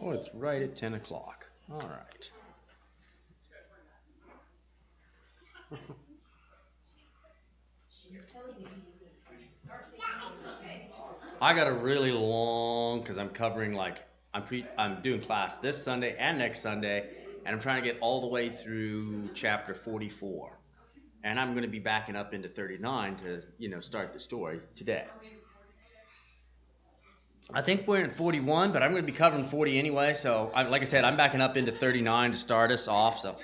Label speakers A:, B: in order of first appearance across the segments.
A: Oh, it's right at 10 o'clock. All right. I got a really long because I'm covering like I'm doing class this Sunday and next Sunday, and I'm trying to get all the way through chapter 44, and I'm going to be backing up into 39 to start the story today. I think we're in 41, but I'm going to be covering 40 anyway. So, like I said, I'm backing up into 39 to start us off. So,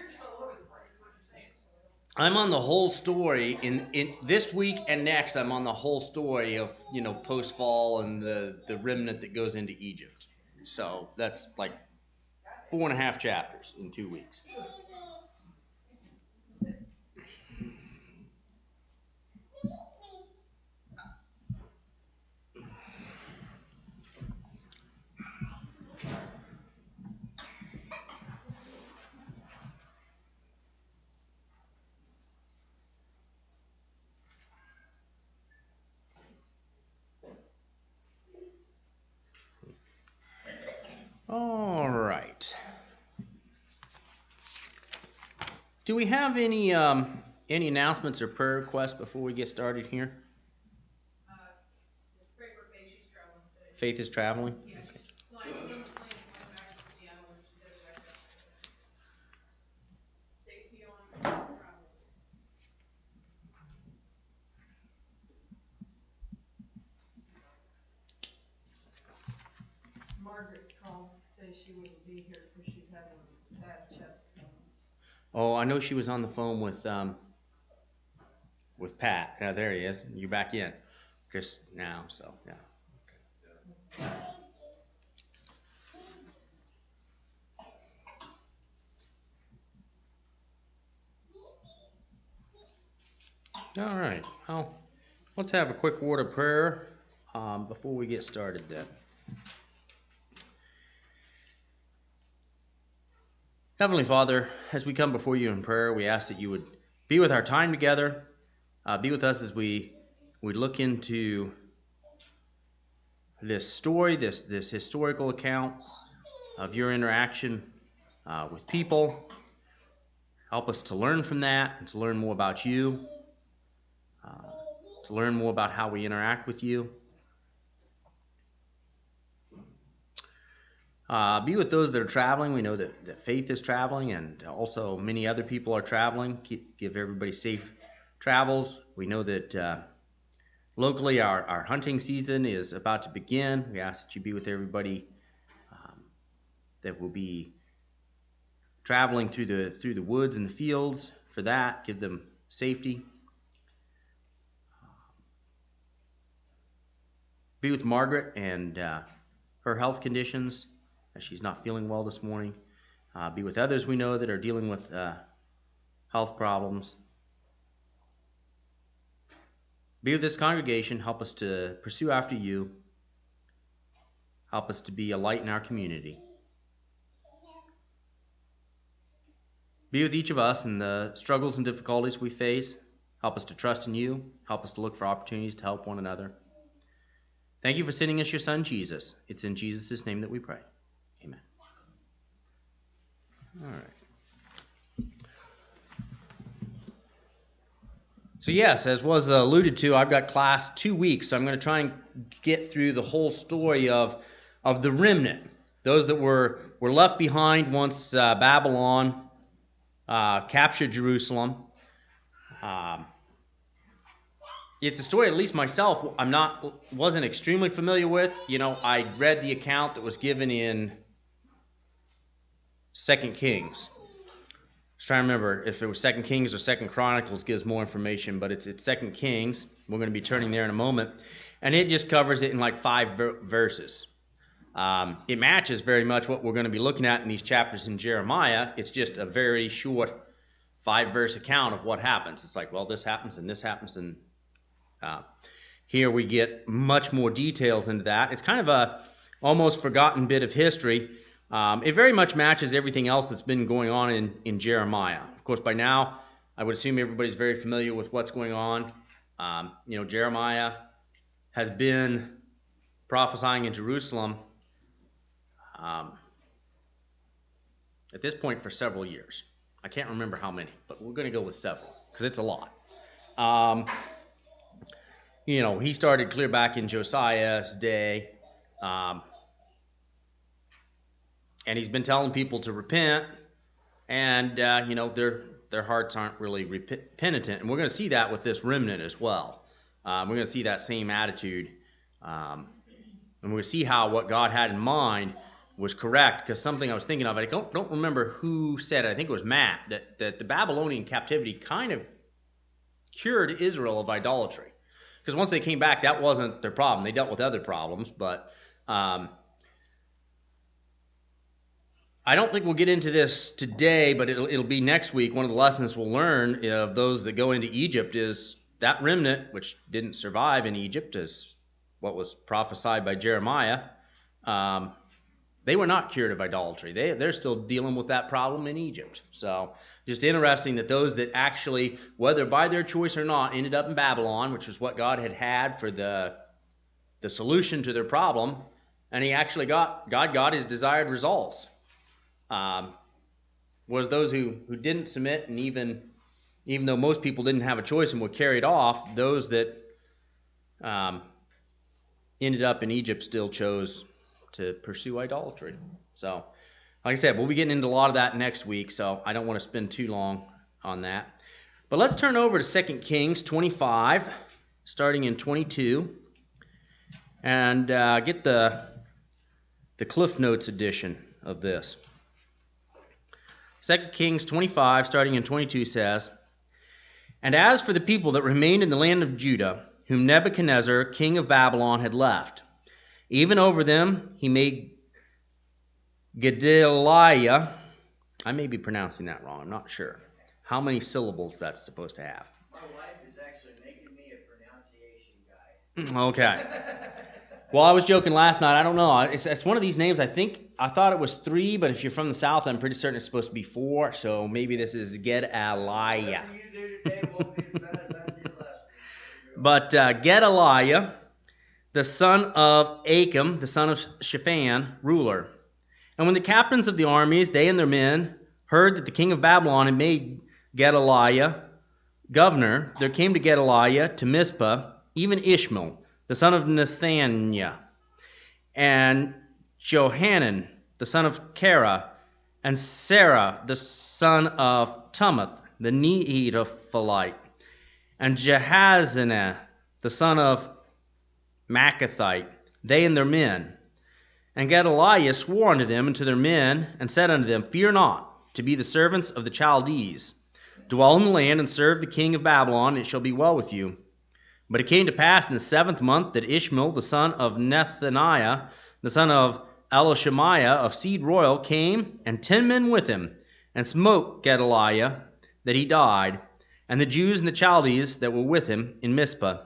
A: I'm on the whole story in this week and next. I'm on the whole story of post fall and the remnant that goes into Egypt. So that's like 4.5 chapters in 2 weeks. All right. Do we have any announcements or prayer requests before we get started here? Faith is traveling.
B: Margaret called to say she wouldn't be here because she's having bad chest pains.
A: Oh, I know she was on the phone with Pat. Yeah, there he is. You're back in just now. So yeah. All right. Well, let's have a quick word of prayer before we get started then. Heavenly Father, as we come before you in prayer, we ask that you would be with our time together, be with us as we look into this story, this historical account of your interaction with people. Help us to learn from that and to learn more about you, to learn more about how we interact with you. Be with those that are traveling. We know that Faith is traveling, and also many other people are traveling. Give everybody safe travels. We know that locally our hunting season is about to begin. We ask that you be with everybody that will be traveling through the woods and the fields for that. Give them safety. Be with Margaret and her health conditions, as she's not feeling well this morning. Be with others we know that are dealing with health problems. Be with this congregation. Help us to pursue after you. Help us to be a light in our community. Be with each of us in the struggles and difficulties we face. Help us to trust in you. Help us to look for opportunities to help one another. Thank you for sending us your son, Jesus. It's in Jesus' name that we pray. Amen. All right. So yes, as was alluded to, I've got class 2 weeks, so I'm going to try and get through the whole story of the remnant, those that were left behind once Babylon captured Jerusalem. It's a story, at least myself, wasn't extremely familiar with. I read the account that was given in 2 Kings. I was trying to remember if it was 2 Kings or 2 Chronicles gives more information, but it's 2 Kings. We're going to be turning there in a moment. And it just covers it in like 5 verses. It matches very much what we're going to be looking at in these chapters in Jeremiah. It's just a very short 5-verse account of what happens. It's like, well, this happens and this happens, and here we get much more details into that. It's kind of a almost forgotten bit of history. It very much matches everything else that's been going on in Jeremiah. Of course, by now, I would assume everybody's very familiar with what's going on. Jeremiah has been prophesying in Jerusalem at this point for several years. I can't remember how many, but we're going to go with several because it's a lot. He started clear back in Josiah's day, and he's been telling people to repent, and their hearts aren't really penitent, and we're going to see that with this remnant as well. We're going to see that same attitude, and we're going to see how what God had in mind was correct, because something I was thinking of, I don't remember who said it, I think it was Matt, that the Babylonian captivity kind of cured Israel of idolatry. Because once they came back, that wasn't their problem. They dealt with other problems, but I don't think we'll get into this today, but it'll be next week. One of the lessons we'll learn of those that go into Egypt is that remnant, which didn't survive in Egypt, as what was prophesied by Jeremiah, they were not cured of idolatry. They're still dealing with that problem in Egypt. So just interesting that those that actually, whether by their choice or not, ended up in Babylon, which was what God had for the solution to their problem, and God got his desired results, was those who didn't submit, and even though most people didn't have a choice and were carried off, those that ended up in Egypt still chose to pursue idolatry. So, like I said, we'll be getting into a lot of that next week, so I don't want to spend too long on that. But let's turn over to 2 Kings 25, starting in 22, and get the Cliff Notes edition of this. 2 Kings 25, starting in 22, says, "And as for the people that remained in the land of Judah, whom Nebuchadnezzar, king of Babylon, had left, even over them he made Gedaliah," I may be pronouncing that wrong, I'm not sure how many syllables that's supposed to have.
C: My wife is actually making me a pronunciation guide.
A: Okay. Well, I was joking last night. I don't know. It's one of these names. I thought it was 3, but if you're from the South, I'm pretty certain it's supposed to be 4. So maybe this is Gedaliah.
C: Whatever you do today won't be as bad as I did last week.
A: But Gedaliah, the son of Achim, the son of Shaphan, ruler. And when the captains of the armies, they and their men, heard that the king of Babylon had made Gedaliah governor, there came to Gedaliah to Mizpah even Ishmael, the son of Nethaniah, and Johanan, the son of Kara, and Sarah, the son of Tummoth, the Netophathite, and Jehaziah, the son of Maccathite, they and their men. And Gedaliah swore unto them and to their men, and said unto them, Fear not to be the servants of the Chaldees. Dwell in the land, and serve the king of Babylon, and it shall be well with you. But it came to pass in the 7th month that Ishmael, the son of Nethaniah, the son of Elishamiah of seed royal, came, and 10 men with him, and smote Gedaliah, that he died, and the Jews and the Chaldees that were with him in Mizpah.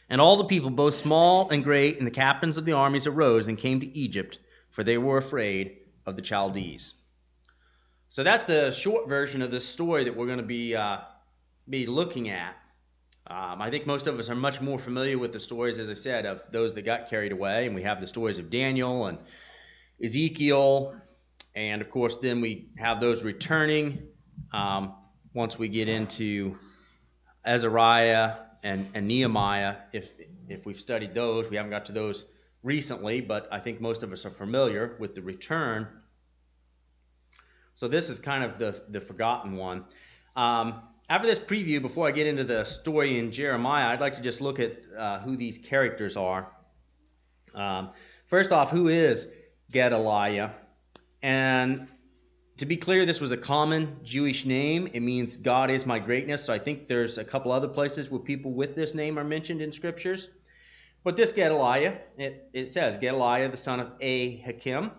A: And all the people, both small and great, and the captains of the armies arose and came to Egypt, for they were afraid of the Chaldees. So that's the short version of this story that we're going to be looking at. I think most of us are much more familiar with the stories, as I said, of those that got carried away. And we have the stories of Daniel and Ezekiel. And, of course, then we have those returning once we get into Azariah and Nehemiah. If we've studied those, we haven't got to those recently, but I think most of us are familiar with the return. So this is kind of the forgotten one. After this preview, before I get into the story in Jeremiah, I'd like to just look at who these characters are. First off, who is Gedaliah? And to be clear, this was a common Jewish name. It means God is my greatness. So I think there's a couple other places where people with this name are mentioned in scriptures. But this Gedaliah, it says Gedaliah, the son of Ahikam,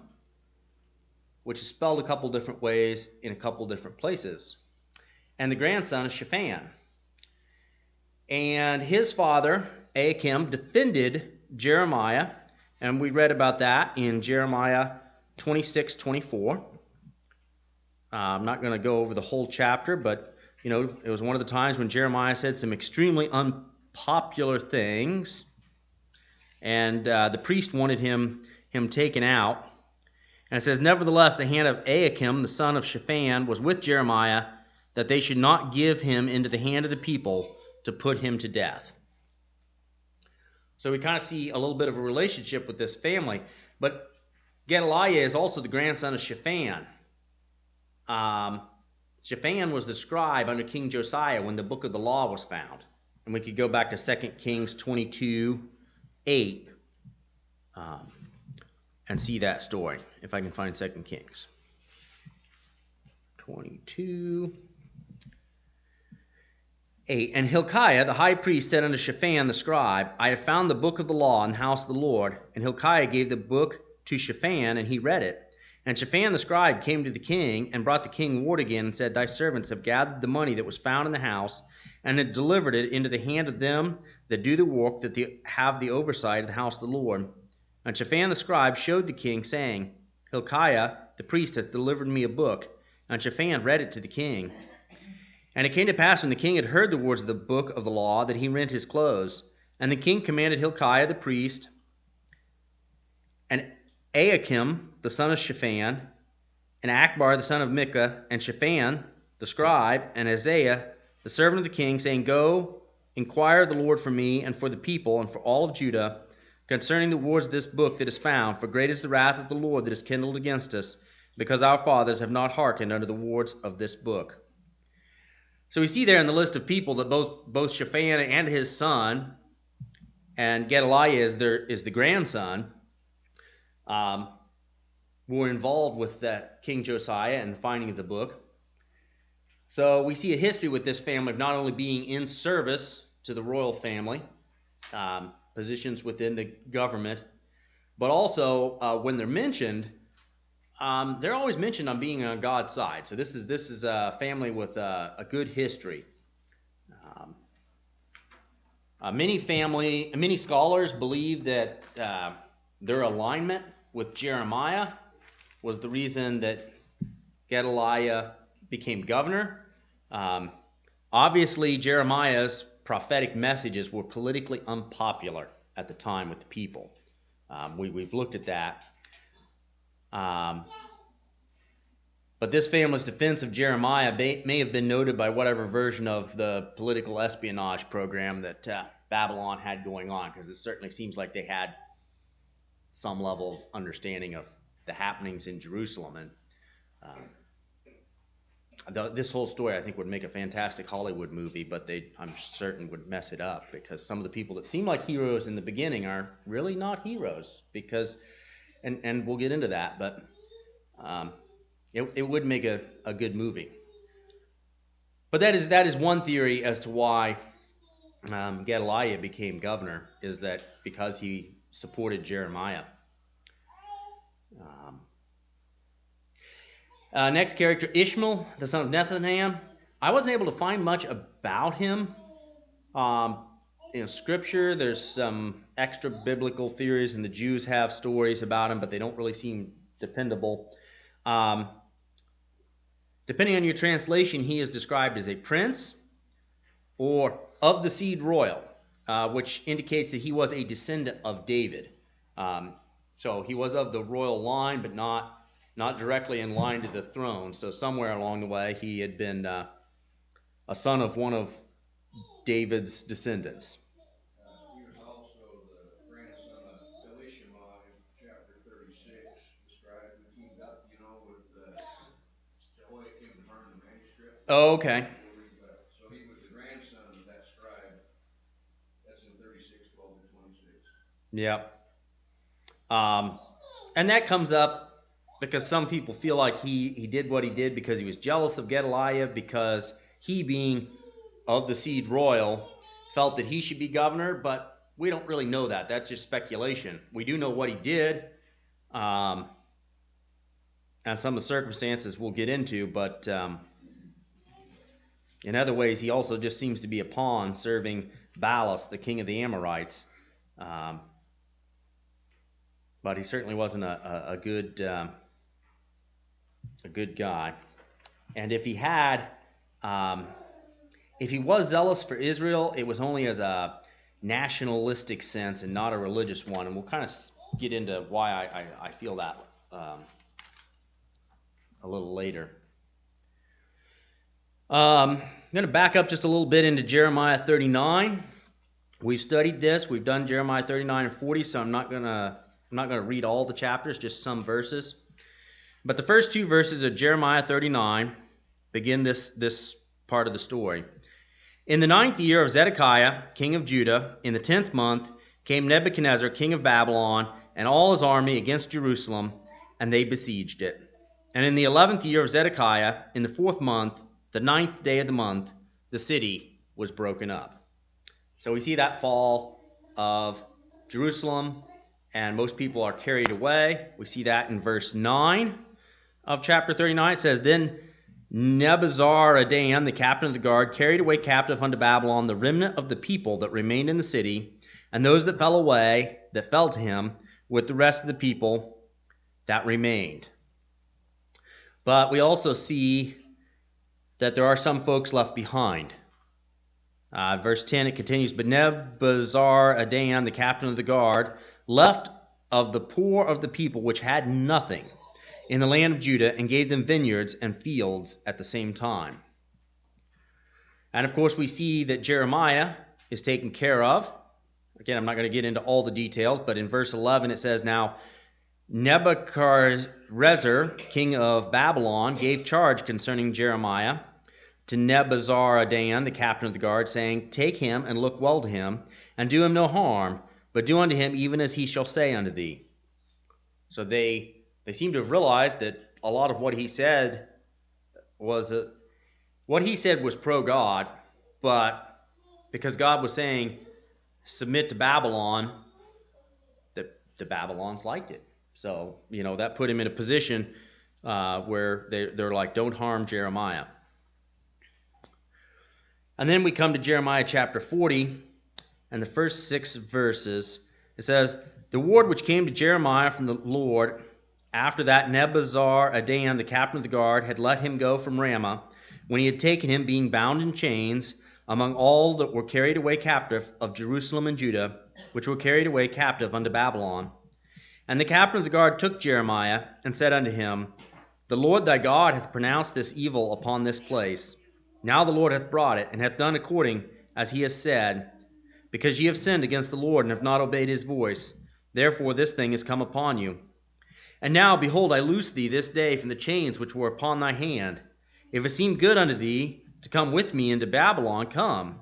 A: which is spelled a couple different ways in a couple different places. And the grandson is Shaphan. And his father, Ahikam, defended Jeremiah, and we read about that in Jeremiah 26:24. I'm not going to go over the whole chapter, but it was one of the times when Jeremiah said some extremely unpopular things, and the priest wanted him taken out. And it says, nevertheless, the hand of Ahikam, the son of Shaphan, was with Jeremiah, that they should not give him into the hand of the people to put him to death. So we kind of see a little bit of a relationship with this family. But Gedaliah is also the grandson of Shaphan. Shaphan was the scribe under King Josiah when the book of the law was found. And we could go back to 2 Kings 22:8 and see that story, if I can find 2 Kings 22:8. And Hilkiah, the high priest, said unto Shaphan the scribe, I have found the book of the law in the house of the Lord. And Hilkiah gave the book to Shaphan, and he read it. And Shaphan the scribe came to the king, and brought the king word again, and said, Thy servants have gathered the money that was found in the house, and had delivered it into the hand of them that do the work, that they have the oversight of the house of the Lord. And Shaphan the scribe showed the king, saying, Hilkiah the priest hath delivered me a book. And Shaphan read it to the king. And it came to pass, when the king had heard the words of the book of the law, that he rent his clothes. And the king commanded Hilkiah the priest, and Ahikam the son of Shaphan, and Akbar the son of Micah, and Shaphan the scribe, and Isaiah the servant of the king, saying, Go, inquire of the Lord for me, and for the people, and for all of Judah, concerning the words of this book that is found. For great is the wrath of the Lord that is kindled against us, because our fathers have not hearkened unto the words of this book. So we see there in the list of people that both Shaphan and his son, and Gedaliah is the grandson, were involved with King Josiah and the finding of the book. So we see a history with this family of not only being in service to the royal family, positions within the government, but also when they're mentioned, they're always mentioned on being on God's side. So this is a family with a good history. Many scholars believe that their alignment with Jeremiah was the reason that Gedaliah became governor. Obviously, Jeremiah's prophetic messages were politically unpopular at the time with the people. We've looked at that. But this family's defense of Jeremiah may have been noted by whatever version of the political espionage program that Babylon had going on, because it certainly seems like they had some level of understanding of the happenings in Jerusalem. And this whole story, I think, would make a fantastic Hollywood movie, but I'm certain, would mess it up, because some of the people that seem like heroes in the beginning are really not heroes, because, and we'll get into that, but it would make a good movie. But that is one theory as to why Gedaliah became governor, is that because he supported Jeremiah. Next character, Ishmael, the son of Nethanam. I wasn't able to find much about him. In Scripture, there's some extra biblical theories, and the Jews have stories about him, but they don't really seem dependable. Depending on your translation, he is described as a prince or of the seed royal, which indicates that he was a descendant of David. So he was of the royal line, but not directly in line to the throne. So somewhere along the way, he had been a son of one of David's descendants.
D: He was also the grandson of Elishama in chapter 36, described, who teamed up, with Jehoiakim to burn the manuscript.
A: Oh, okay.
D: So he was the grandson of that scribe. That's in 36:12-26.
A: Yep. And that comes up because some people feel like he did what he did because he was jealous of Gedaliah, because he, being of the seed royal, felt that he should be governor, but we don't really know that. That's just speculation. We do know what he did, and some of the circumstances we'll get into, but in other ways, he also just seems to be a pawn serving Baalas, the king of the Amorites. But he certainly wasn't a good guy. And if he was zealous for Israel, it was only as a nationalistic sense and not a religious one. And we'll kind of get into why I feel that a little later. I'm going to back up just a little bit into Jeremiah 39. We've studied this. We've done Jeremiah 39 and 40, so I'm not going to read all the chapters, just some verses. But the first two verses of Jeremiah 39 begin this part of the story. In the 9th year of Zedekiah, king of Judah, in the 10th month, came Nebuchadnezzar, king of Babylon, and all his army against Jerusalem, and they besieged it. And in the 11th year of Zedekiah, in the 4th month, the 9th day of the month, the city was broken up. So we see that fall of Jerusalem, and most people are carried away. We see that in verse 9 of chapter 39. It says, Then Nebuzaradan, the captain of the guard, carried away captive unto Babylon the remnant of the people that remained in the city, and those that fell away, that fell to him, with the rest of the people that remained. But we also see that there are some folks left behind. Verse 10, it continues, But Nebuzaradan, the captain of the guard, left of the poor of the people which had nothing in the land of Judah, and gave them vineyards and fields at the same time. And of course, we see that Jeremiah is taken care of. Again, I'm not going to get into all the details, but in verse 11 it says, Now Nebuchadnezzar, king of Babylon, gave charge concerning Jeremiah to Nebuzaradan, the captain of the guard, saying, Take him and look well to him, and do him no harm, but do unto him even as he shall say unto thee. So they seem to have realized that a lot of what he said was pro-God, but because God was saying, submit to Babylon, the Babylons liked it. So, that put him in a position where they're like, don't harm Jeremiah. And then we come to Jeremiah chapter 40, and the first 6 verses. It says, The word which came to Jeremiah from the Lord, after that Nebuzaradan, the captain of the guard, had let him go from Ramah, when he had taken him, being bound in chains, among all that were carried away captive of Jerusalem and Judah, which were carried away captive unto Babylon. And the captain of the guard took Jeremiah, and said unto him, The Lord thy God hath pronounced this evil upon this place. Now the Lord hath brought it, and hath done according as he has said, because ye have sinned against the Lord, and have not obeyed his voice. Therefore this thing is come upon you. And now, behold, I loose thee this day from the chains which were upon thy hand. If it seem good unto thee to come with me into Babylon, come,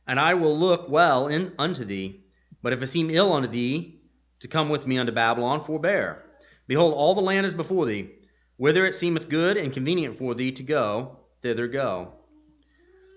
A: and I will look well unto thee. But if it seem ill unto thee to come with me unto Babylon, forbear. Behold, all the land is before thee. Whither it seemeth good and convenient for thee to go, thither go.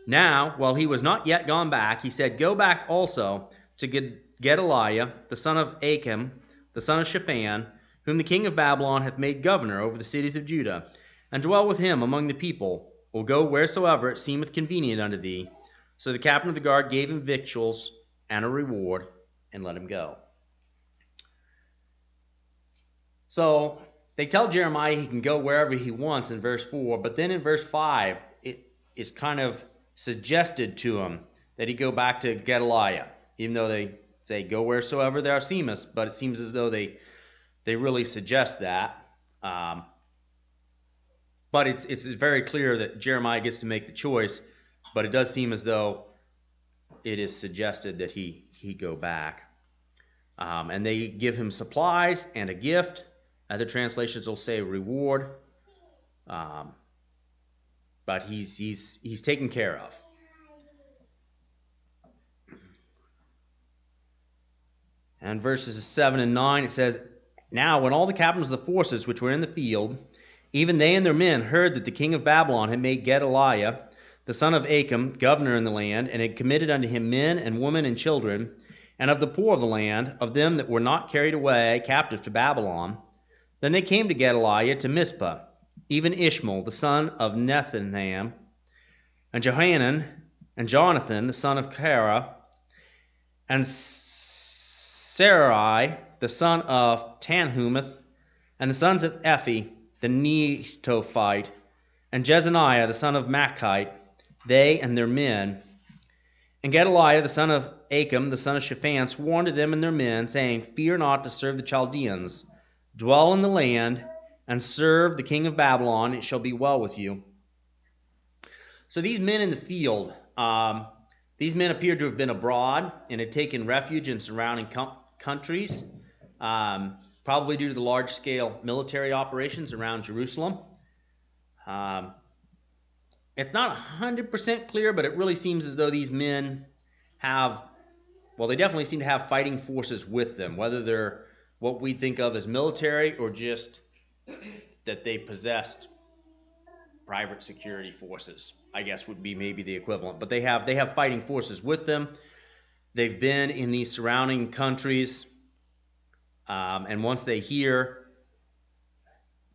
A: Now, while he was not yet gone back, he said, Go back also to Gedaliah, the son of Achim, the son of Shaphan, whom the king of Babylon hath made governor over the cities of Judah, and dwell with him among the people, or go wheresoever it seemeth convenient unto thee. So the captain of the guard gave him victuals and a reward, and let him go. So they tell Jeremiah he can go wherever he wants in verse 4, but then in verse 5, it is kind of suggested to him that he go back to Gedaliah, even though they say, Go wheresoever thou seemest, but it seems as though they really suggest that. But it's very clear that Jeremiah gets to make the choice, but it does seem as though it is suggested that he go back. And they give him supplies and a gift. Other translations will say reward. But he's taken care of. And verses 7 and 9, it says, Now when all the captains of the forces which were in the field, even they and their men, heard that the king of Babylon had made Gedaliah, the son of Achim, governor in the land, and had committed unto him men and women and children, and of the poor of the land, of them that were not carried away captive to Babylon, then they came to Gedaliah to Mizpah, even Ishmael, the son of Nethanam, and Johanan, and Jonathan, the son of Kara, and Sarai, the son of Tanhumeth, and the sons of Ephi, the Netophite, and Jezaniah, the son of Machite, they and their men. And Gedaliah, the son of Achim, the son of Shaphan, swore unto them and their men, saying, Fear not to serve the Chaldeans. Dwell in the land, and serve the king of Babylon. It shall be well with you. So these men in the field, these men appeared to have been abroad and had taken refuge in surrounding countries, probably due to the large-scale military operations around Jerusalem. It's not 100% clear, but it really seems as though these men have, well, they definitely seem to have fighting forces with them, whether they're what we think of as military or just that they possessed private security forces, I guess would be maybe the equivalent. But they have fighting forces with them. They've been in these surrounding countries, and once they hear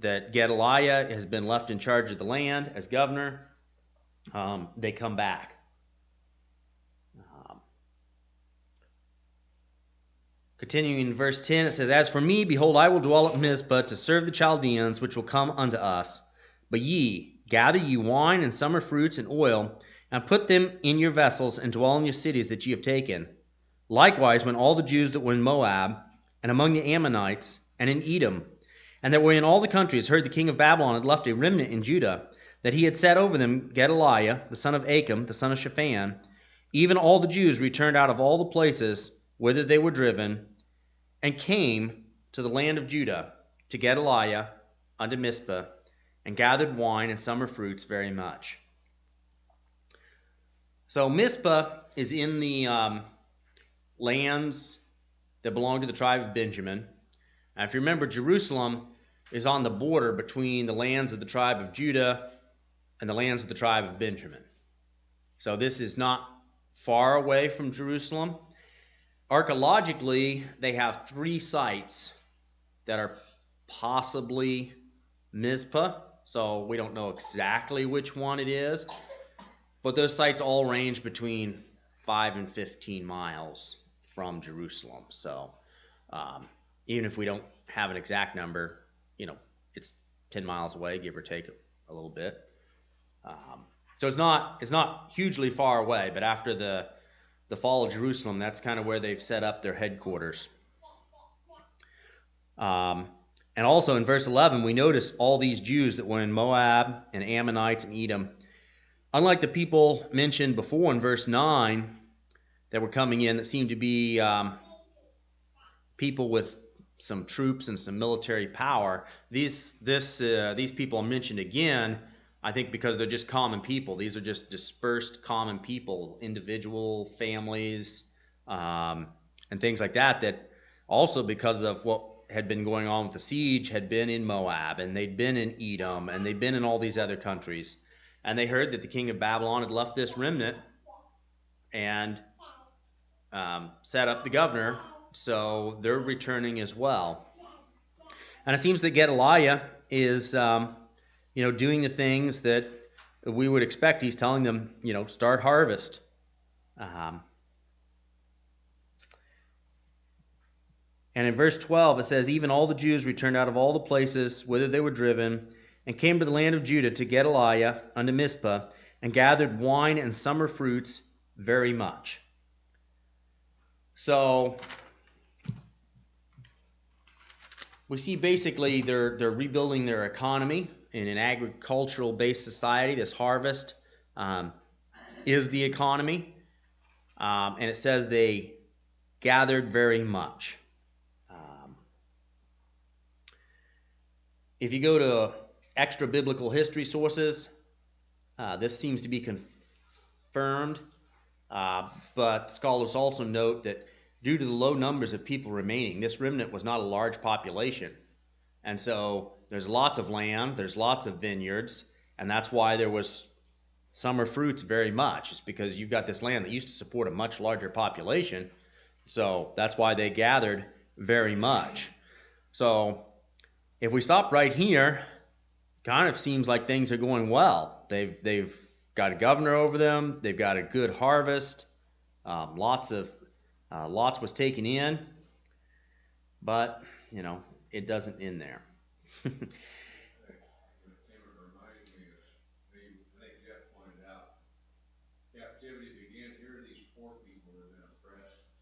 A: that Gedaliah has been left in charge of the land as governor, they come back. Continuing in verse 10, it says, As for me, behold, I will dwell at Mizpah to serve the Chaldeans, which will come unto us. But ye, gather ye wine and summer fruits and oil, and put them in your vessels, and dwell in your cities that ye have taken. Likewise, when all the Jews that were in Moab, and among the Ammonites, and in Edom, and that were in all the countries, heard the king of Babylon had left a remnant in Judah, that he had set over them Gedaliah, the son of Achim, the son of Shaphan, even all the Jews returned out of all the places whither they were driven, and came to the land of Judah, to Gedaliah, unto Mizpah, and gathered wine and summer fruits very much. So Mizpah is in the lands that belong to the tribe of Benjamin. And if you remember, Jerusalem is on the border between the lands of the tribe of Judah and the lands of the tribe of Benjamin. So this is not far away from Jerusalem. Archaeologically, they have 3 sites that are possibly Mizpah, so we don't know exactly which one it is, but those sites all range between 5 and 15 miles from Jerusalem. So even if we don't have an exact number, it's 10 miles away, give or take a little bit. So it's not hugely far away, but after the fall of Jerusalem, that's kind of where they've set up their headquarters. And also in verse 11, we notice all these Jews that were in Moab and Ammonites and Edom. Unlike the people mentioned before in verse 9 that were coming in that seemed to be people with some troops and some military power, these people are mentioned again, I think because they're just common people. These are just dispersed common people, individual families, and things like that, that also because of what had been going on with the siege had been in Moab, and they'd been in Edom, and they'd been in all these other countries. And they heard that the king of Babylon had left this remnant and set up the governor, so they're returning as well. And it seems that Gedaliah is doing the things that we would expect. He's telling them, start harvest. And in verse 12, it says, Even all the Jews returned out of all the places whither they were driven, and came to the land of Judah to Gedaliah unto Mizpah, and gathered wine and summer fruits very much. So we see basically they're rebuilding their economy in an agricultural-based society. This harvest is the economy. And it says they gathered very much. If you go to extra biblical history sources, this seems to be confirmed. But scholars also note that due to the low numbers of people remaining, this remnant was not a large population. And so there's lots of land, there's lots of vineyards, and that's why there was summer fruits very much. It's because you've got this land that used to support a much larger population. So that's why they gathered very much. So if we stop right here, kind of seems like things are going well. They've got a governor over them. They've got a good harvest. Lots was taken in, but it doesn't end there.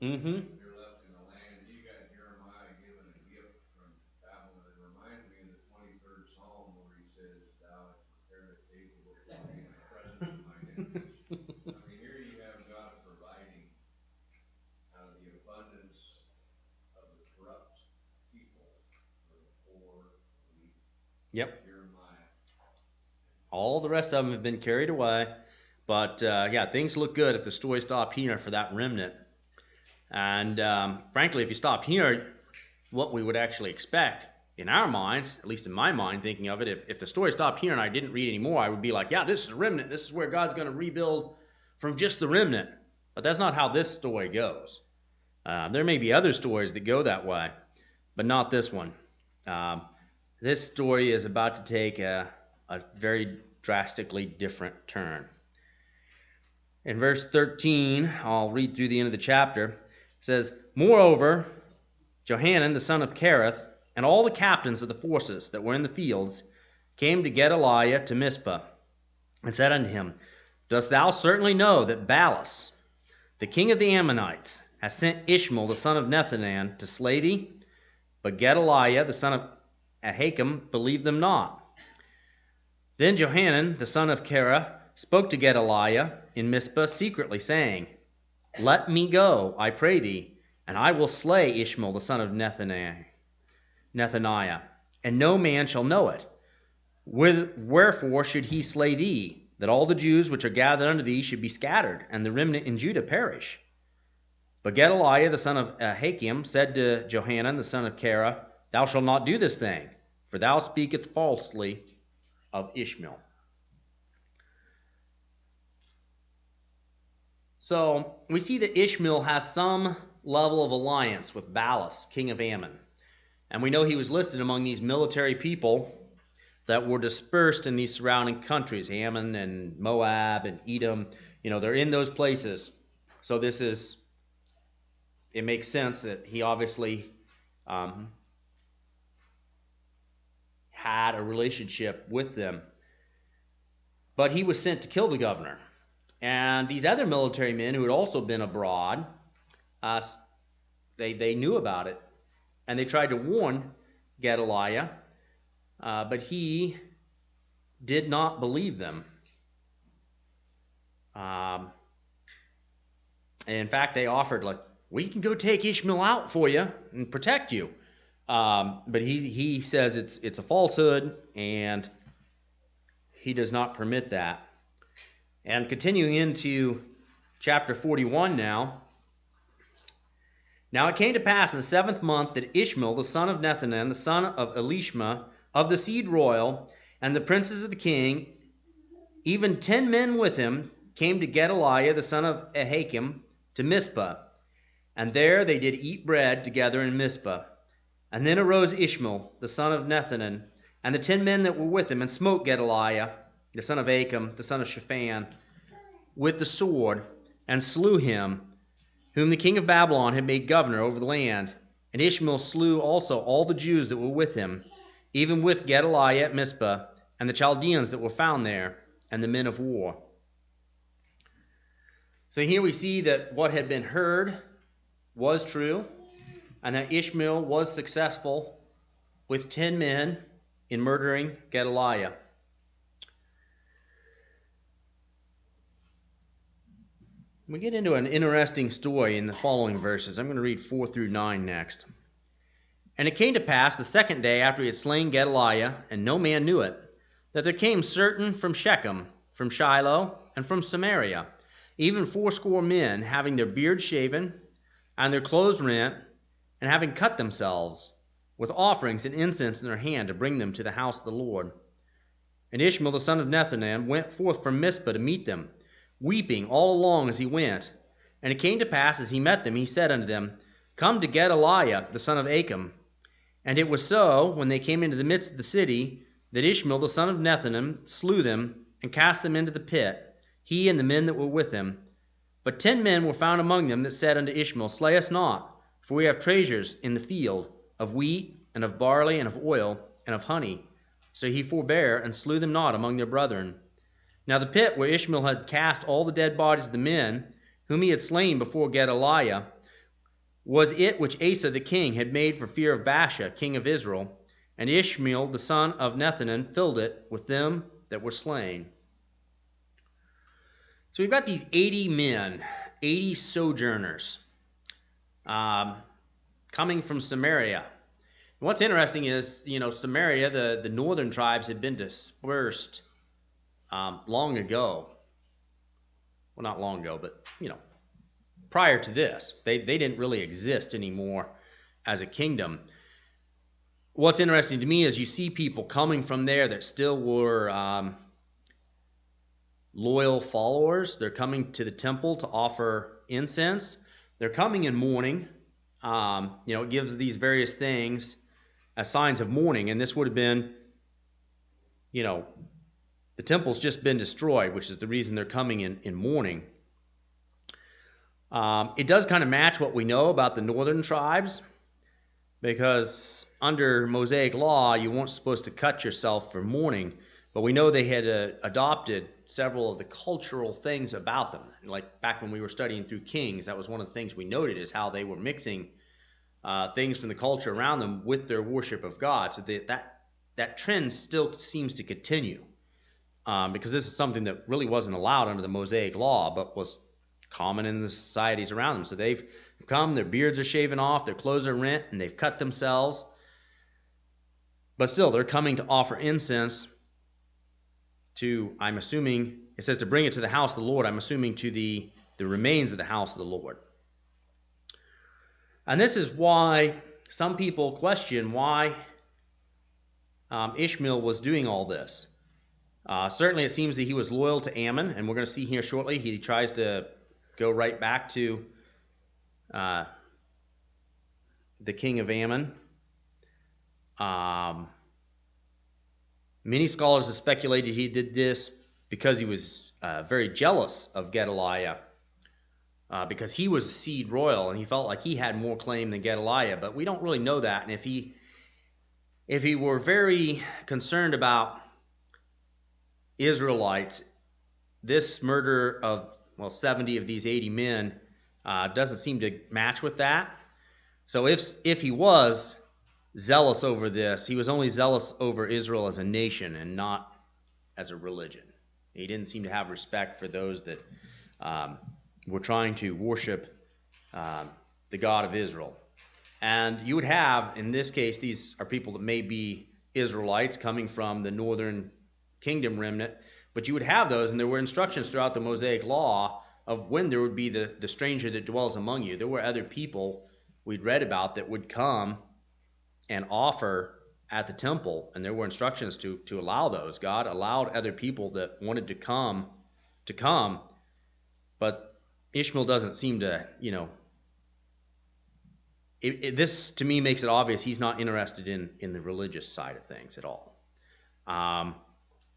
A: Mm-hmm.
D: They're left in the land. You got Jeremiah given a gift from Babylon. It reminds me of the 23rd
A: Yep.
D: Jeremiah.
A: All the rest of them have been carried away. But yeah, things look good if the story stopped here for that remnant. And frankly, if you stop here, what we would actually expect in our minds, at least in my mind, thinking of it, if the story stopped here and I didn't read anymore, I would be like, yeah, this is a remnant. This is where God's going to rebuild from just the remnant. But that's not how this story goes. There may be other stories that go that way, but not this one. This story is about to take a very drastically different turn. In verse 13, I'll read through the end of the chapter. It says, Moreover, Johanan the son of Kareth and all the captains of the forces that were in the fields came to Gedaliah to Mizpah, and said unto him, Dost thou certainly know that Baalis, the king of the Ammonites, has sent Ishmael the son of Nethanan to slay thee? But Gedaliah the son of Ahikam believed them not. Then Johanan the son of Kareth spoke to Gedaliah in Mizpah secretly, saying, Let me go, I pray thee, and I will slay Ishmael the son of Nethaniah, and no man shall know it. Wherefore should he slay thee, that all the Jews which are gathered unto thee should be scattered, and the remnant in Judah perish? But Gedaliah the son of Ahikam said to Johanan the son of Kareth, Thou shalt not do this thing, for thou speakest falsely of Ishmael. So we see that Ishmael has some level of alliance with Baalis, king of Ammon. And we know he was listed among these military people that were dispersed in these surrounding countries, Ammon and Moab and Edom. They're in those places. So it makes sense that he obviously had a relationship with them. But he was sent to kill the governor. And these other military men who had also been abroad, they knew about it. And they tried to warn Gedaliah, but he did not believe them. And in fact, they offered, we can go take Ishmael out for you and protect you. But he says it's a falsehood, and he does not permit that. And continuing into chapter 41 now. Now it came to pass in the 7th month that Ishmael, the son of Nethanan, the son of Elishma, of the seed royal, and the princes of the king, even 10 men with him, came to Gedaliah, the son of Ahikam, to Mizpah. And there they did eat bread together in Mizpah. And then arose Ishmael, the son of Nethanan, and the 10 men that were with him, and smote Gedaliah, the son of Ahikam, the son of Shaphan, with the sword, and slew him, whom the king of Babylon had made governor over the land. And Ishmael slew also all the Jews that were with him, even with Gedaliah at Mizpah, and the Chaldeans that were found there, and the men of war. So here we see that what had been heard was true, and that Ishmael was successful with 10 men in murdering Gedaliah. We get into an interesting story in the following verses. I'm going to read 4 through 9 next. And it came to pass the 2nd day after he had slain Gedaliah, and no man knew it, that there came certain from Shechem, from Shiloh, and from Samaria, even 80 men, having their beards shaven, and their clothes rent, and having cut themselves, with offerings and incense in their hand, to bring them to the house of the Lord. And Ishmael the son of Nethanan went forth from Mizpah to meet them, weeping all along as he went. And it came to pass, as he met them, he said unto them, Come to Gedaliah, the son of Ahikam. And it was so, when they came into the midst of the city, that Ishmael the son of Nethanan slew them, and cast them into the pit, he and the men that were with him. But 10 men were found among them that said unto Ishmael, Slay us not, for we have treasures in the field, of wheat, and of barley, and of oil, and of honey. So he forbare, and slew them not among their brethren. Now the pit where Ishmael had cast all the dead bodies of the men, whom he had slain before Gedaliah, was it which Asa the king had made for fear of Baasha, king of Israel. And Ishmael the son of Nethanan filled it with them that were slain. So we've got these 80 men, 80 sojourners, coming from Samaria. What's interesting is, Samaria, the northern tribes had been dispersed long ago. Well, not long ago, but, prior to this. They didn't really exist anymore as a kingdom. What's interesting to me is you see people coming from there that still were loyal followers. They're coming to the temple to offer incense. They're coming in mourning. It gives these various things as signs of mourning, and this would have been, the temple's just been destroyed, which is the reason they're coming in mourning. It does kind of match what we know about the northern tribes, because under Mosaic law, you weren't supposed to cut yourself for mourning, but we know they had adopted several of the cultural things about them. Like back when we were studying through Kings, that was one of the things we noted, is how they were mixing things from the culture around them with their worship of God. So that trend still seems to continue, because this is something that really wasn't allowed under the Mosaic law, but was common in the societies around them. So they've come, their beards are shaven off, their clothes are rent, and they've cut themselves. But still, they're coming to offer incense to, I'm assuming, it says to bring it to the house of the Lord. I'm assuming to the remains of the house of the Lord. And this is why some people question why Ishmael was doing all this. Certainly it seems that he was loyal to Ammon, and we're going to see here shortly he tries to go right back to the king of Ammon. Many scholars have speculated he did this because he was very jealous of Gedaliah, because he was seed royal and he felt like he had more claim than Gedaliah, but we don't really know that. And if he were very concerned about Israelites, this murder of 70 of these 80 men doesn't seem to match with that. So if he was zealous over this, he was only zealous over Israel as a nation and not as a religion. He didn't seem to have respect for those that were trying to worship the God of Israel. And you would have, in this case, these are people that may be Israelites coming from the northern kingdom remnant, but you would have those, and there were instructions throughout the Mosaic law of when there would be the stranger that dwells among you. There were other people we'd read about that would come and offer at the temple, and there were instructions to allow those. God allowed other people that wanted to come, but Ishmael doesn't seem to, this to me makes it obvious he's not interested in the religious side of things at all.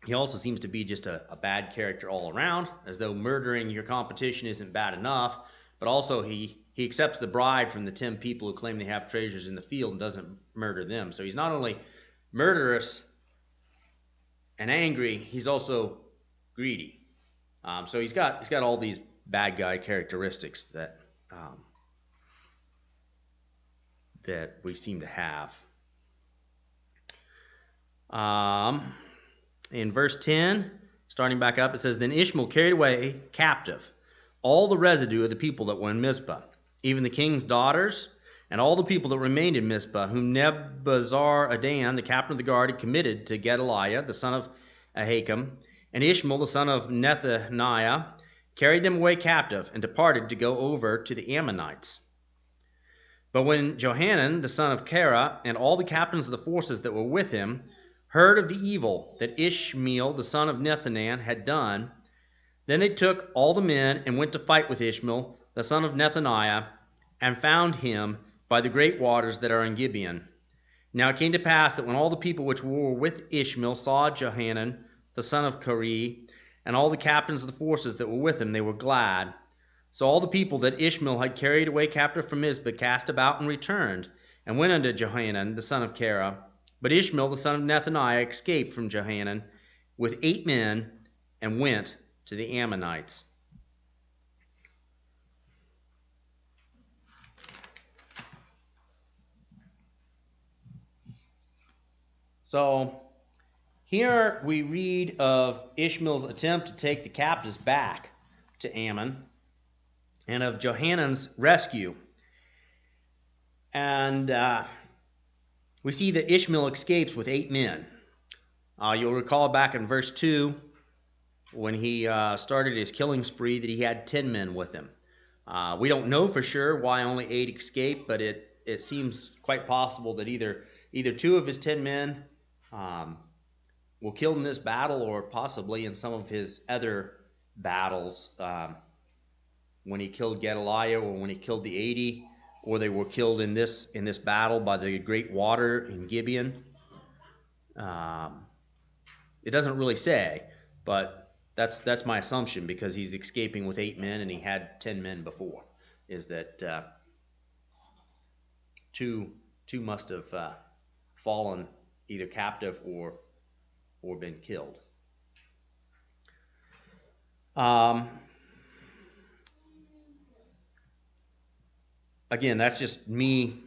A: He also seems to be just a bad character all around, as though murdering your competition isn't bad enough, but also he accepts the bribe from the 10 people who claim they have treasures in the field and doesn't murder them. So he's not only murderous and angry, he's also greedy. So he's got all these bad guy characteristics that we seem to have. In verse 10, starting back up, it says, "Then Ishmael carried away captive all the residue of the people that were in Mizpah, even the king's daughters, and all the people that remained in Mizpah, whom Nebuzaradan, the captain of the guard, had committed to Gedaliah, the son of Ahikam, and Ishmael, the son of Nethaniah, carried them away captive, and departed to go over to the Ammonites. But when Johanan, the son of Kara, and all the captains of the forces that were with him heard of the evil that Ishmael, the son of Nethanan, had done, then they took all the men and went to fight with Ishmael, the son of Nethaniah, and found him by the great waters that are in Gibeon. Now it came to pass that when all the people which were with Ishmael saw Johanan, the son of Kari, and all the captains of the forces that were with him, they were glad. So all the people that Ishmael had carried away captive from Mizpah cast about and returned, and went unto Johanan, the son of Kara. But Ishmael, the son of Nethaniah, escaped from Johanan with 8 men, and went to the Ammonites." So here we read of Ishmael's attempt to take the captives back to Ammon, and of Johanan's rescue. And we see that Ishmael escapes with 8 men. You'll recall back in verse 2, when he started his killing spree, that he had 10 men with him. We don't know for sure why only 8 escaped, but it seems quite possible that either 2 of his 10 men were killed in this battle, or possibly in some of his other battles, when he killed Gedaliah, or when he killed the 80, or they were killed in this battle by the great water in Gibeon. It doesn't really say, but that's my assumption, because he's escaping with 8 men and he had 10 men before, is that two must have fallen either captive or been killed. Again, that's just me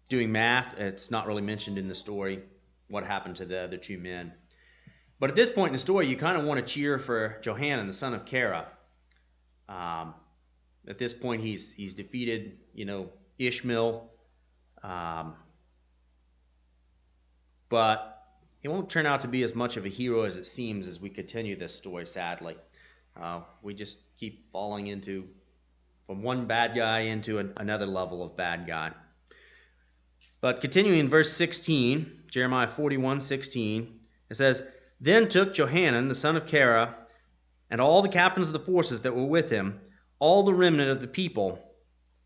A: doing math. It's not really mentioned in the story what happened to the other 2 men. But at this point in the story, you kind of want to cheer for Johanan, the son of Kara. At this point, he's defeated, Ishmael, but he won't turn out to be as much of a hero as it seems as we continue this story, sadly. We just keep falling from one bad guy into another level of bad guy. But continuing in verse 16, Jeremiah 41:16, it says, "Then took Johanan, the son of Kara, and all the captains of the forces that were with him, all the remnant of the people,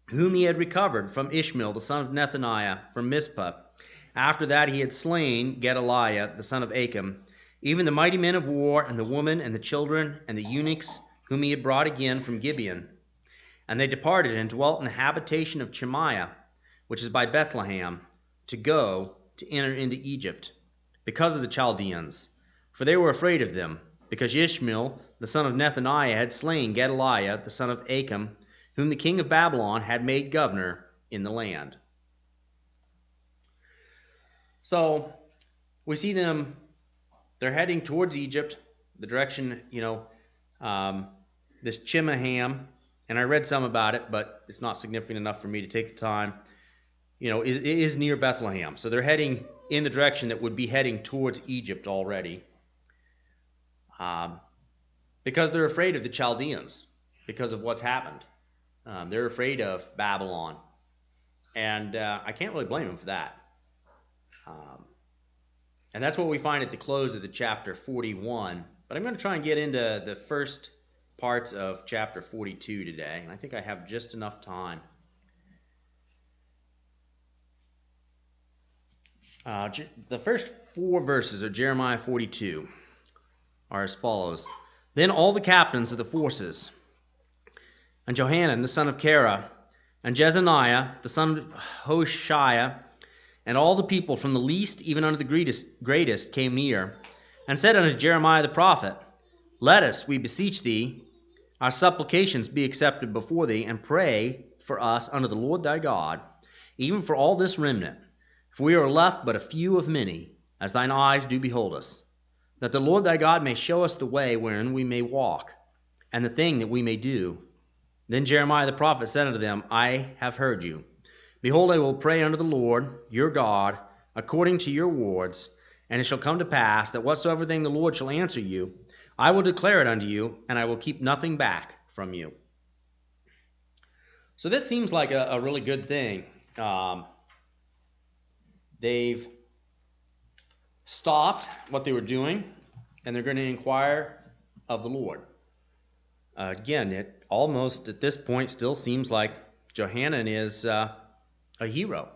A: whom he had recovered from Ishmael, the son of Nethaniah, from Mizpah, after that he had slain Gedaliah, the son of Achim, even the mighty men of war, and the women, and the children, and the eunuchs, whom he had brought again from Gibeon. And they departed and dwelt in the habitation of Chemiah, which is by Bethlehem, to go to enter into Egypt, because of the Chaldeans. For they were afraid of them, because Ishmael, the son of Nethaniah, had slain Gedaliah, the son of Achim, whom the king of Babylon had made governor in the land." So we see them, they're heading towards Egypt, the direction, this Chimaham, and I read some about it, but it's not significant enough for me to take the time. It is near Bethlehem. So they're heading in the direction that would be heading towards Egypt already. Because they're afraid of the Chaldeans, because of what's happened. They're afraid of Babylon. And I can't really blame them for that. And that's what we find at the close of the chapter 41. But I'm going to try and get into the first parts of chapter 42 today, and I think I have just enough time. The first 4 verses of Jeremiah 42 are as follows. "Then all the captains of the forces, and Johanan the son of Kara, and Jezaniah the son of Hoshea, and all the people from the least even unto the greatest came near, and said unto Jeremiah the prophet, Let us, we beseech thee, our supplications be accepted before thee, and pray for us unto the Lord thy God, even for all this remnant, for we are left but a few of many, as thine eyes do behold us, that the Lord thy God may show us the way wherein we may walk, and the thing that we may do. Then Jeremiah the prophet said unto them, I have heard you. Behold, I will pray unto the Lord your God according to your words, and it shall come to pass that whatsoever thing the Lord shall answer you, I will declare it unto you, and I will keep nothing back from you." So this seems like a really good thing. They've stopped what they were doing, and they're going to inquire of the Lord. Again, it almost at this point still seems like Johanan is a hero.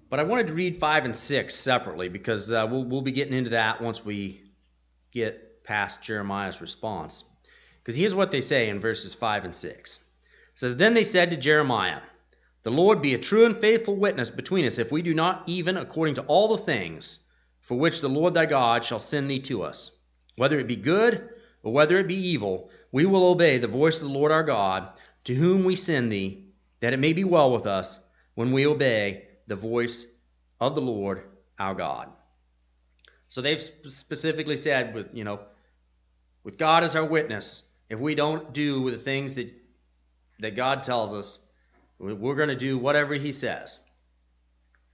A: But I wanted to read 5 and 6 separately, because we'll be getting into that once we get past Jeremiah's response. Because here's what they say in verses 5 and 6. It says, "Then they said to Jeremiah, The Lord be a true and faithful witness between us, if we do not even according to all the things for which the Lord thy God shall send thee to us. Whether it be good or whether it be evil, we will obey the voice of the Lord our God, to whom we send thee, that it may be well with us when we obey the voice of the Lord our God." So they've specifically said, with God as our witness, if we don't do the things that that God tells us we're going to do whatever he says.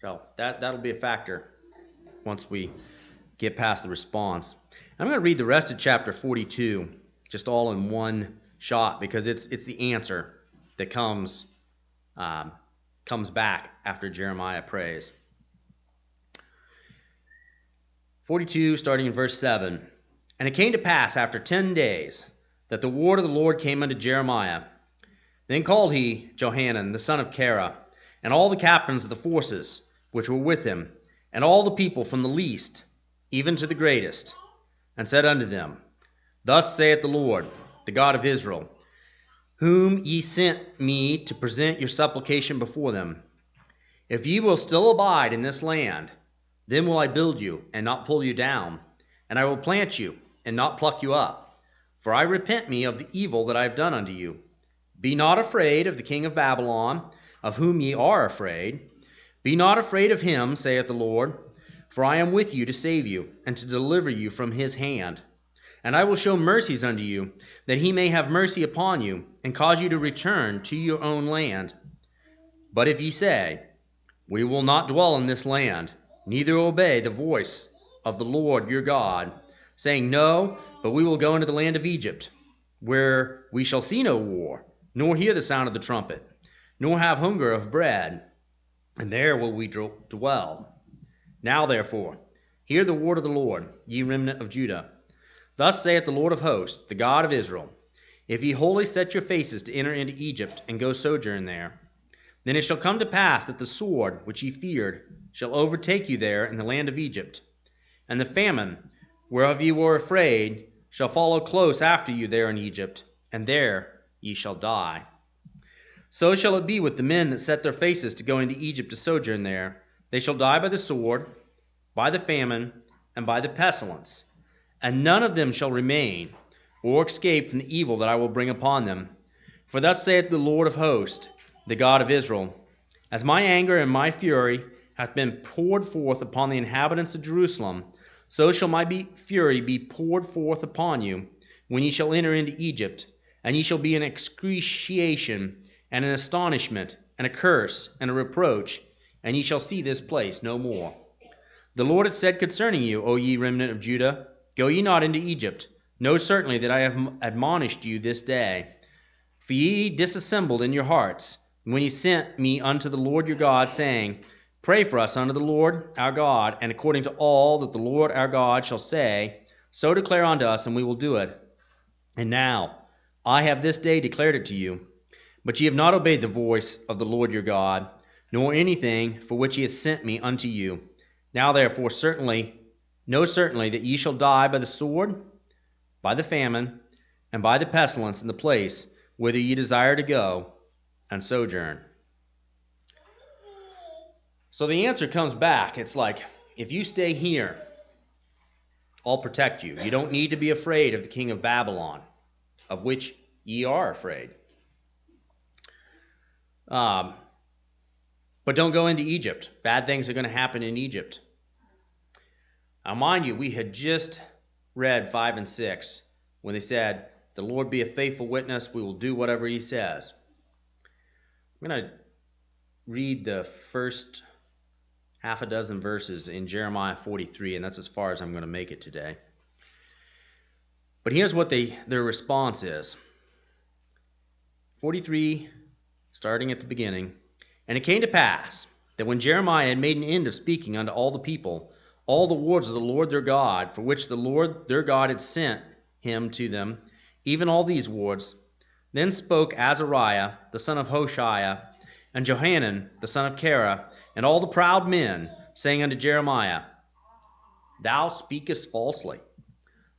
A: So that'll be a factor once we get past the response. I'm going to read the rest of chapter 42 just all in one shot because it's the answer that comes back after Jeremiah prays. 42, starting in verse 7. And it came to pass after 10 days that the word of the Lord came unto Jeremiah. Then called he Johanan the son of Kara, and all the captains of the forces which were with him, and all the people from the least even to the greatest, and said unto them, Thus saith the Lord, the God of Israel, whom ye sent me to present your supplication before them. If ye will still abide in this land, then will I build you, and not pull you down, and I will plant you, and not pluck you up. For I repent me of the evil that I have done unto you. Be not afraid of the king of Babylon, of whom ye are afraid. Be not afraid of him, saith the Lord, for I am with you to save you, and to deliver you from his hand. And I will show mercies unto you, that he may have mercy upon you, and cause you to return to your own land. But if ye say, We will not dwell in this land, neither obey the voice of the Lord your God, saying, No, but we will go into the land of Egypt, where we shall see no war, nor hear the sound of the trumpet, nor have hunger of bread, and there will we dwell. Now therefore, hear the word of the Lord, ye remnant of Judah. Thus saith the Lord of hosts, the God of Israel, If ye wholly set your faces to enter into Egypt, and go sojourn there, then it shall come to pass that the sword which ye feared shall overtake you there in the land of Egypt, and the famine whereof ye were afraid shall follow close after you there in Egypt, and there ye shall die. So shall it be with the men that set their faces to go into Egypt to sojourn there. They shall die by the sword, by the famine, and by the pestilence, and none of them shall remain, or escape from the evil that I will bring upon them. For thus saith the Lord of hosts, the God of Israel, As my anger and my fury hath been poured forth upon the inhabitants of Jerusalem, so shall my fury be poured forth upon you, when ye shall enter into Egypt, and ye shall be an excruciation, and an astonishment, and a curse, and a reproach, and ye shall see this place no more. The Lord hath said concerning you, O ye remnant of Judah, Go ye not into Egypt. Know certainly that I have admonished you this day. For ye disassembled in your hearts, when ye sent me unto the Lord your God, saying, Pray for us unto the Lord our God, and according to all that the Lord our God shall say, so declare unto us, and we will do it. And now I have this day declared it to you. But ye have not obeyed the voice of the Lord your God, nor anything for which he hath sent me unto you. Now therefore know certainly that ye shall die by the sword, by the famine, and by the pestilence in the place whither ye desire to go and sojourn. So the answer comes back. It's like, if you stay here, I'll protect you. You don't need to be afraid of the king of Babylon, of which ye are afraid. But don't go into Egypt. Bad things are going to happen in Egypt. Now, mind you, we had just read 5 and 6 when they said, The Lord be a faithful witness, we will do whatever he says. I'm going to read the first half a dozen verses in Jeremiah 43, and that's as far as I'm going to make it today. But here's what their response is. 43, starting at the beginning. And it came to pass that when Jeremiah had made an end of speaking unto all the people, all the words of the Lord their God, for which the Lord their God had sent him to them, even all these words, then spoke Azariah, the son of Hoshaiah, and Johanan, the son of Kara, and all the proud men, saying unto Jeremiah, Thou speakest falsely.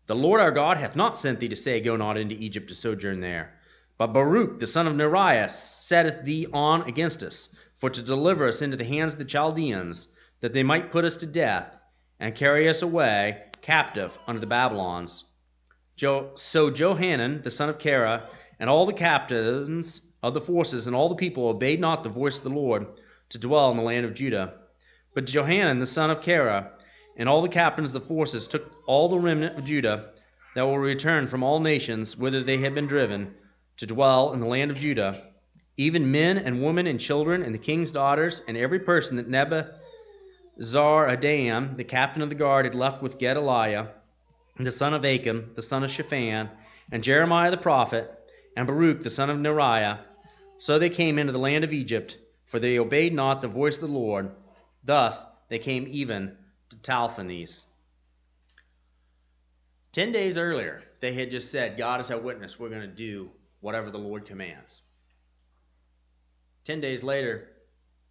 A: The Lord our God hath not sent thee to say, Go not into Egypt to sojourn there. But Baruch, the son of Neriah, setteth thee on against us, for to deliver us into the hands of the Chaldeans, that they might put us to death, and carry us away captive unto the Babylons. So Johanan, the son of Kara, and all the captains of the forces, and all the people obeyed not the voice of the Lord, to dwell in the land of Judah. But Johanan, the son of Kara, and all the captains of the forces took all the remnant of Judah that were returned from all nations whither they had been driven, to dwell in the land of Judah, even men and women and children and the king's daughters and every person that Nebuzaradan, the captain of the guard, had left with Gedaliah, the son of Achim, the son of Shaphan, and Jeremiah the prophet, and Baruch, the son of Neriah. So they came into the land of Egypt, for they obeyed not the voice of the Lord. Thus they came even to Talphanes. 10 days earlier, they had just said, God is our witness, we're going to do whatever the Lord commands. 10 days later,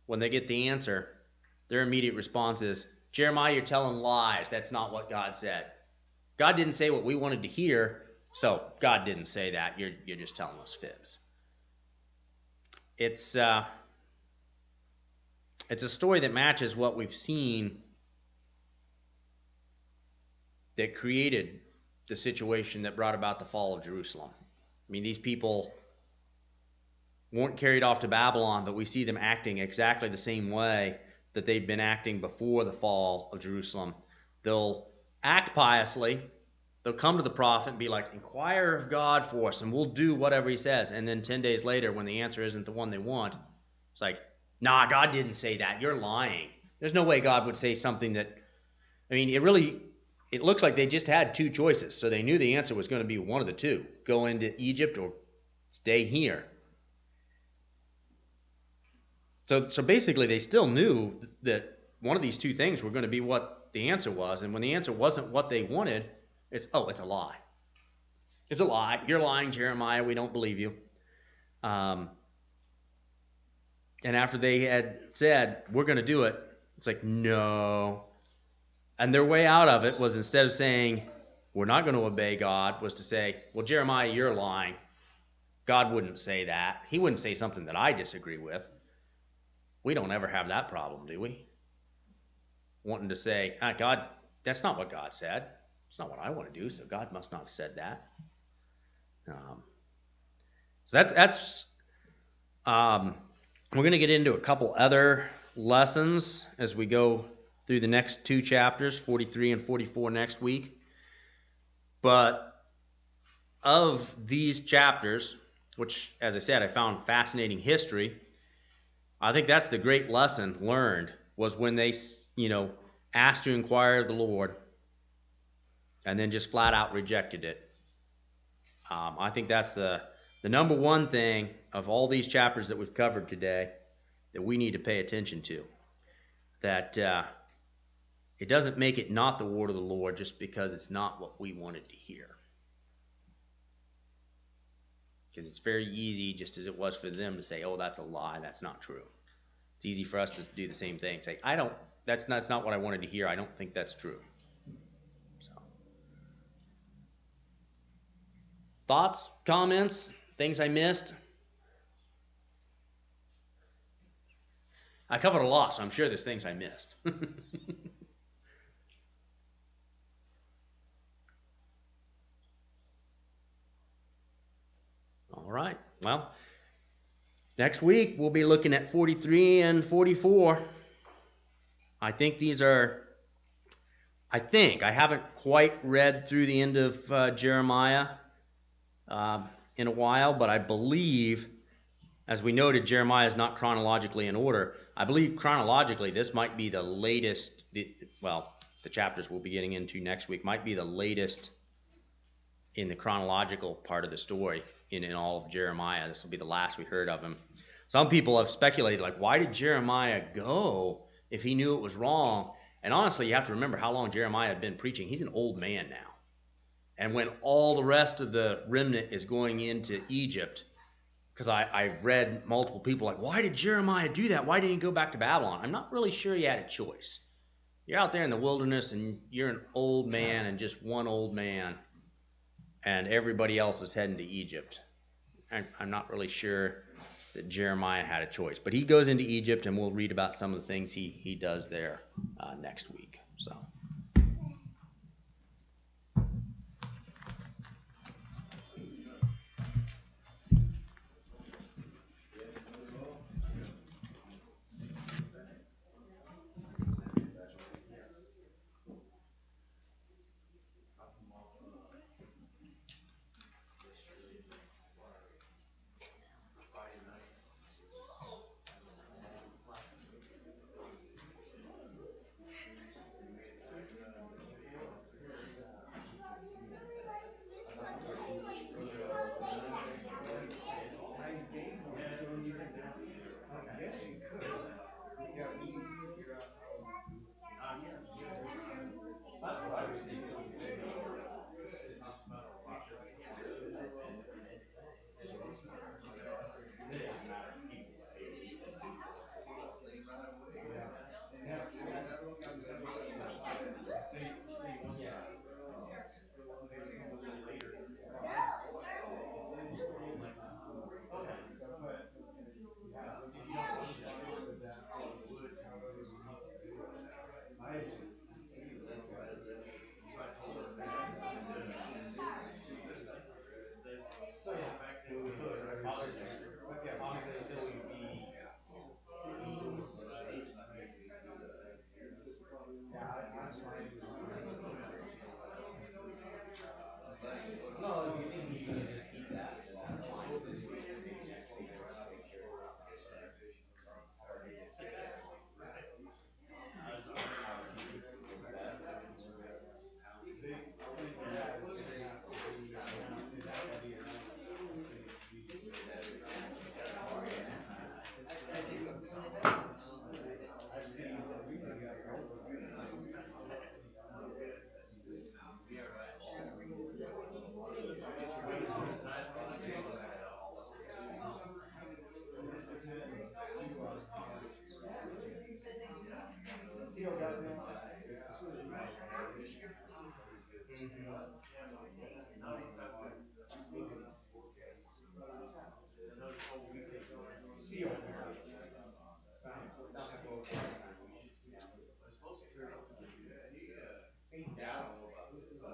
A: when they get the answer, their immediate response is, Jeremiah, you're telling lies. That's not what God said. God didn't say what we wanted to hear, so God didn't say that. You're just telling us fibs. It's a story that matches what we've seen that created the situation that brought about the fall of Jerusalem. I mean, these people weren't carried off to Babylon, but we see them acting exactly the same way that they'd been acting before the fall of Jerusalem. They'll act piously. They'll come to the prophet and be like, inquire of God for us, and we'll do whatever he says. And then 10 days later, when the answer isn't the one they want, it's like, nah, God didn't say that. You're lying. There's no way God would say something that, I mean, it looks like they just had two choices. So they knew the answer was going to be one of the two, go into Egypt or stay here. So basically, they still knew that one of these two things were going to be what the answer was. And when the answer wasn't what they wanted, it's a lie. It's a lie. You're lying, Jeremiah. We don't believe you. And after they had said, we're going to do it, it's like, no. And their way out of it was, instead of saying, we're not going to obey God, was to say, well, Jeremiah, you're lying. God wouldn't say that. He wouldn't say something that I disagree with. We don't ever have that problem, do we? Wanting to say, God, that's not what God said. It's not what I want to do, so God must not have said that. So that's we're going to get into a couple other lessons as we go through the next two chapters, 43 and 44 next week. But of these chapters, which, as I said, I found fascinating history, I think that's the great lesson learned, was when they, asked to inquire of the Lord and then just flat out rejected it. I think that's the number one thing of all these chapters that we've covered today that we need to pay attention to. That it doesn't make it not the word of the Lord just because it's not what we wanted to hear. Because it's very easy, just as it was for them, to say, oh, that's a lie, that's not true. It's easy for us to do the same thing. Say, that's not what I wanted to hear. I don't think that's true. So, thoughts, comments, things I missed? I covered a lot, so I'm sure there's things I missed. All right. Well, next week we'll be looking at 43 and 44. I haven't quite read through the end of Jeremiah in a while, but I believe, as we noted, Jeremiah is not chronologically in order. I believe chronologically this might be the latest, the chapters we'll be getting into next week might be the latest in the chronological part of the story in all of Jeremiah. This will be the last we heard of him. Some people have speculated, like, why did Jeremiah go if he knew it was wrong? And honestly, you have to remember how long Jeremiah had been preaching. He's an old man now. And when all the rest of the remnant is going into Egypt, because I've read multiple people like, why did Jeremiah do that? Why didn't he go back to Babylon? I'm not really sure he had a choice. You're out there in the wilderness and you're an old man and just one old man, and everybody else is heading to Egypt. I'm not really sure that Jeremiah had a choice. But he goes into Egypt, and we'll read about some of the things he does there next week. So.
D: Yeah, I don't know about this.
C: Did,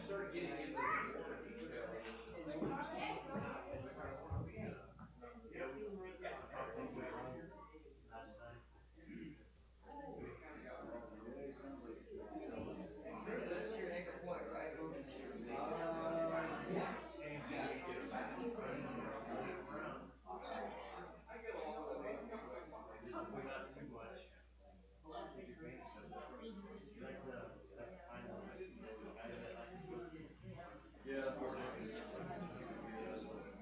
D: Start getting into the more detail.